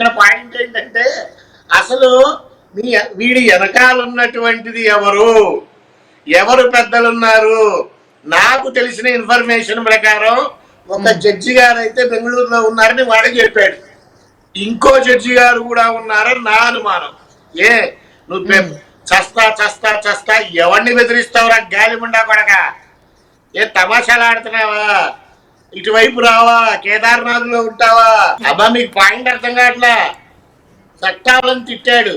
ఇక్కడ పాయింట్ ఏంటంటే అసలు వీడి వెనకాల ఉన్నటువంటిది ఎవరు పెద్దలున్నారు? నాకు తెలిసిన ఇన్ఫర్మేషన్ ప్రకారం ఒక జడ్జి గారు అయితే బెంగళూరులో ఉన్నారని వాడే చెప్పాడు. ఇంకో జడ్జి గారు కూడా ఉన్నారని నా అనుమానం. నువ్వు చస్తా చస్తా చస్తా ఎవరిని బెదిరిస్తావురా గాలిముండా కొడక? తమాషాలు ఆడుతున్నావా? ఇటువైపు రావా? కేదార్నాథ్ లో ఉంటావా? అబ్బా మీకు పాయింట్ అర్థం కావట్లా. చట్టాలను తిట్టాడు,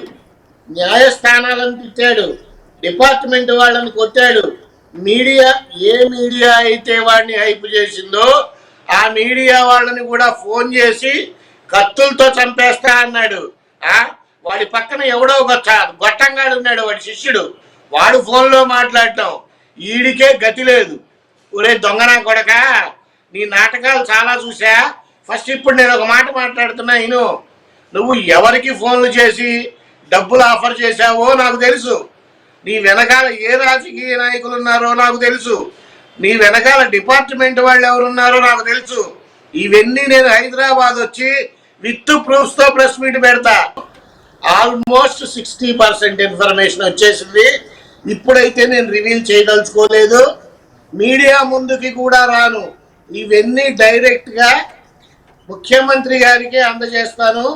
న్యాయస్థానాలను తిట్టాడు, డిపార్ట్మెంట్ వాళ్ళని కొట్టాడు. మీడియా మీడియా అయితే వాడిని హైప్ చేసిందో ఆ మీడియా వాళ్ళని కూడా ఫోన్ చేసి కత్తులతో చంపేస్తా అన్నాడు. వాడి పక్కన ఎవడో గొట్టంగాడు ఉన్నాడు, వాడి శిష్యుడు. వాడు ఫోన్లో మాట్లాడటం. ఈడికే గతి లేదు. ఒరే దొంగనా కొడక, నీ నాటకాలు చాలా చూసా. ఫస్ట్ ఇప్పుడు నేను ఒక మాట మాట్లాడుతున్నా ఇను. నువ్వు ఎవరికి ఫోన్లు చేసి డబ్బులు ఆఫర్ చేశావో నాకు తెలుసు. నీ వెనకాల ఏ రాజకీయ నాయకులు ఉన్నారో నాకు తెలుసు. నీ వెనకాల డిపార్ట్మెంట్ వాళ్ళు ఎవరున్నారో నాకు తెలుసు. ఇవన్నీ నేను హైదరాబాద్ వచ్చి విత్ ప్రూఫ్స్ తో ప్రెస్ మీట్ పెడతా. ఆల్మోస్ట్ 60% ఇన్ఫర్మేషన్ వచ్చేసింది. ఇప్పుడైతే నేను రివీల్ చేయదలుచుకోలేదు, మీడియా ముందుకి కూడా రాను. ఇవన్నీ డైరెక్ట్ గా ముఖ్యమంత్రి గారికి అందజేస్తాను.